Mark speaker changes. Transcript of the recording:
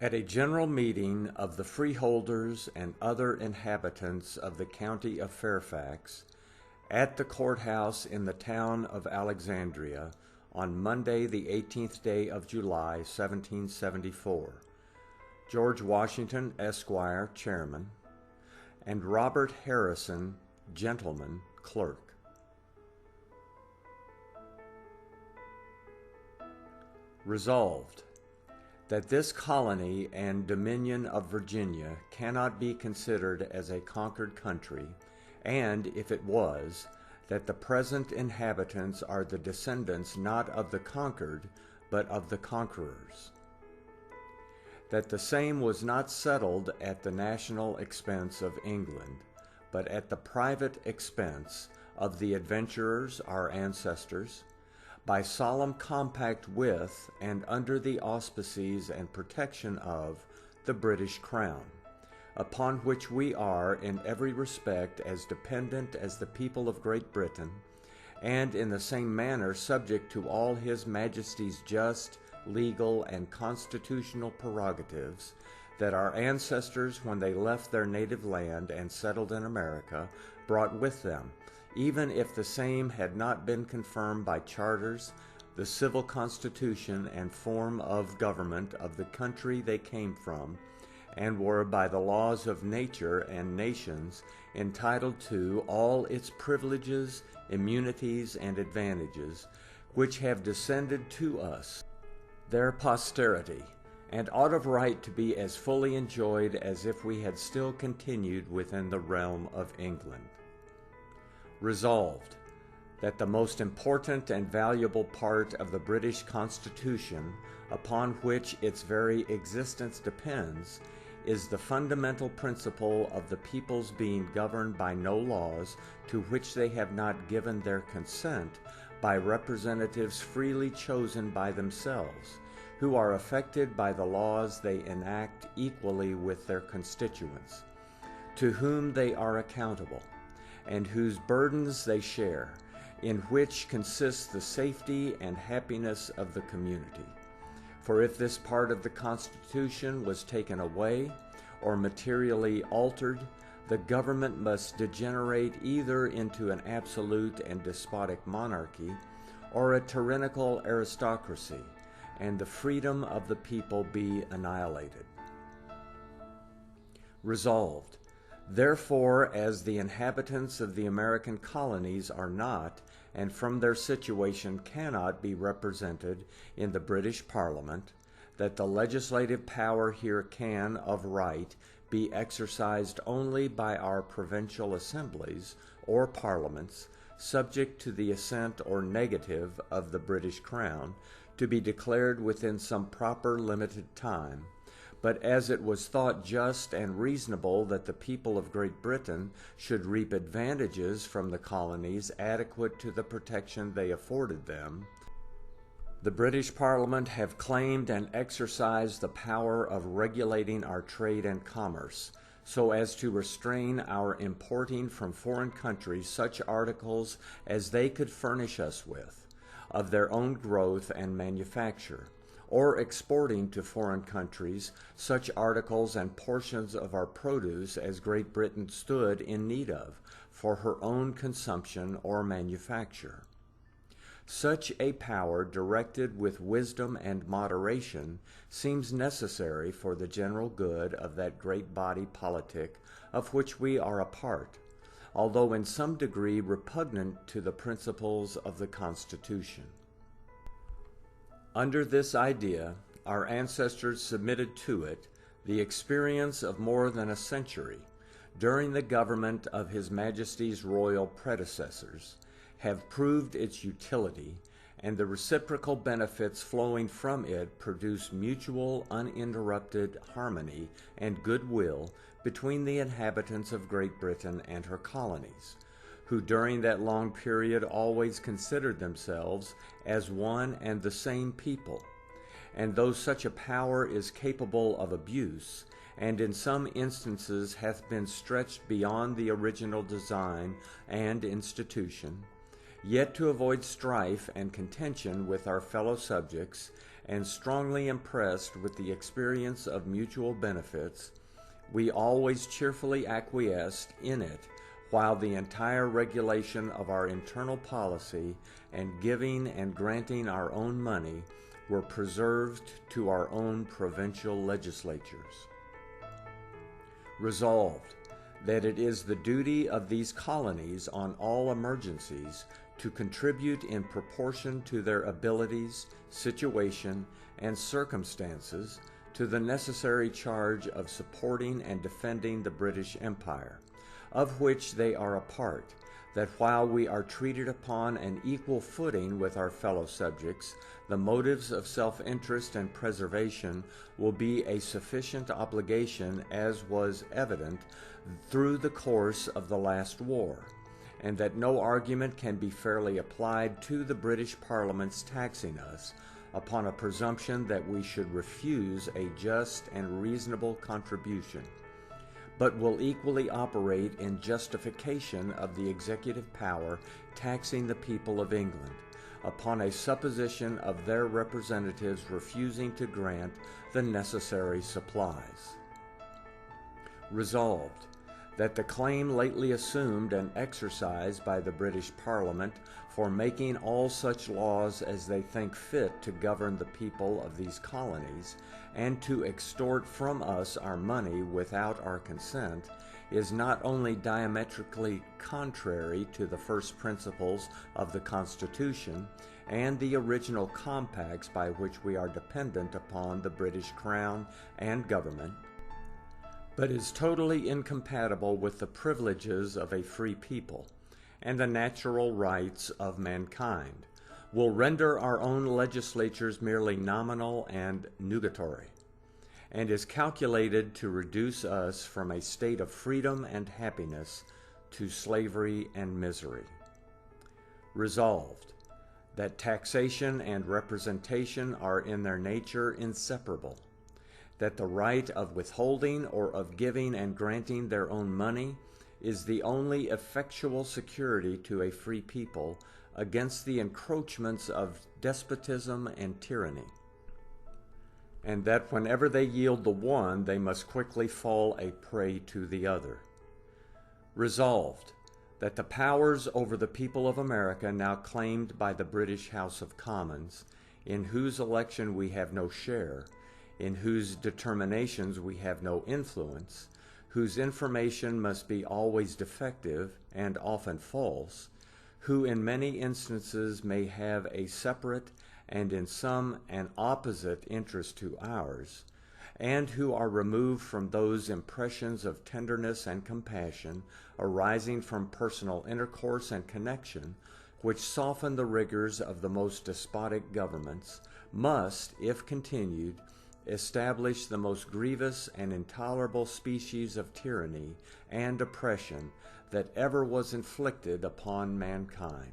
Speaker 1: At a general meeting of the freeholders and other inhabitants of the county of Fairfax, at the courthouse in the town of Alexandria, on Monday the 18th day of July, 1774, George Washington, Esquire, Chairman, and Robert Harrison, Gentleman, Clerk. Resolved, that this colony and dominion of Virginia cannot be considered as a conquered country, and if it was, that the present inhabitants are the descendants not of the conquered, but of the conquerors. That the same was not settled at the national expense of England, but at the private expense of the adventurers, our ancestors, by solemn compact with and under the auspices and protection of the British Crown, upon which we are in every respect as dependent as the people of Great Britain, and in the same manner subject to all His Majesty's just, legal, and constitutional prerogatives that our ancestors, when they left their native land and settled in America, brought with them, even if the same had not been confirmed by charters, the civil constitution and form of government of the country they came from, and were by the laws of nature and nations entitled to all its privileges, immunities, and advantages, which have descended to us, their posterity, and ought of right to be as fully enjoyed as if we had still continued within the realm of England. Resolved, that the most important and valuable part of the British Constitution, upon which its very existence depends, is the fundamental principle of the people's being governed by no laws to which they have not given their consent by representatives freely chosen by themselves, who are affected by the laws they enact equally with their constituents, to whom they are accountable, and whose burdens they share, in which consists the safety and happiness of the community. For if this part of the Constitution was taken away or materially altered, the government must degenerate either into an absolute and despotic monarchy or a tyrannical aristocracy, and the freedom of the people be annihilated. Resolved, therefore, as the inhabitants of the American colonies are not, and from their situation cannot be represented in the British Parliament, that the legislative power here can, of right, be exercised only by our provincial assemblies or parliaments, subject to the assent or negative of the British Crown, to be declared within some proper limited time, but as it was thought just and reasonable that the people of Great Britain should reap advantages from the colonies adequate to the protection they afforded them, the British Parliament have claimed and exercised the power of regulating our trade and commerce, so as to restrain our importing from foreign countries such articles as they could furnish us with, of their own growth and manufacture, or exporting to foreign countries such articles and portions of our produce as Great Britain stood in need of for her own consumption or manufacture. Such a power, directed with wisdom and moderation, seems necessary for the general good of that great body politic of which we are a part, although in some degree repugnant to the principles of the Constitution. Under this idea, our ancestors submitted to it the experience of more than a century, during the government of His Majesty's royal predecessors, have proved its utility, and the reciprocal benefits flowing from it produce mutual, uninterrupted harmony and goodwill between the inhabitants of Great Britain and her colonies, who during that long period always considered themselves as one and the same people. And though such a power is capable of abuse, and in some instances hath been stretched beyond the original design and institution, yet to avoid strife and contention with our fellow subjects, and strongly impressed with the experience of mutual benefits, we always cheerfully acquiesced in it, while the entire regulation of our internal policy and giving and granting our own money were preserved to our own provincial legislatures. Resolved, that it is the duty of these colonies on all emergencies to contribute in proportion to their abilities, situation, and circumstances to the necessary charge of supporting and defending the British Empire, of which they are a part, that while we are treated upon an equal footing with our fellow subjects, the motives of self-interest and preservation will be a sufficient obligation, as was evident through the course of the last war, and that no argument can be fairly applied to the British Parliament's taxing us upon a presumption that we should refuse a just and reasonable contribution, but will equally operate in justification of the executive power taxing the people of England, upon a supposition of their representatives refusing to grant the necessary supplies. Resolved, that the claim lately assumed and exercised by the British Parliament for making all such laws as they think fit to govern the people of these colonies, and to extort from us our money without our consent, is not only diametrically contrary to the first principles of the Constitution and the original compacts by which we are dependent upon the British Crown and Government, but is totally incompatible with the privileges of a free people and the natural rights of mankind, will render our own legislatures merely nominal and nugatory, and is calculated to reduce us from a state of freedom and happiness to slavery and misery. Resolved, that taxation and representation are in their nature inseparable, that the right of withholding or of giving and granting their own money is the only effectual security to a free people against the encroachments of despotism and tyranny, and that whenever they yield the one, they must quickly fall a prey to the other. Resolved, that the powers over the people of America now claimed by the British House of Commons, in whose election we have no share, in whose determinations we have no influence, whose information must be always defective and often false, who in many instances may have a separate and in some an opposite interest to ours, and who are removed from those impressions of tenderness and compassion arising from personal intercourse and connection, which soften the rigors of the most despotic governments, must, if continued, establish the most grievous and intolerable species of tyranny and oppression that ever was inflicted upon mankind.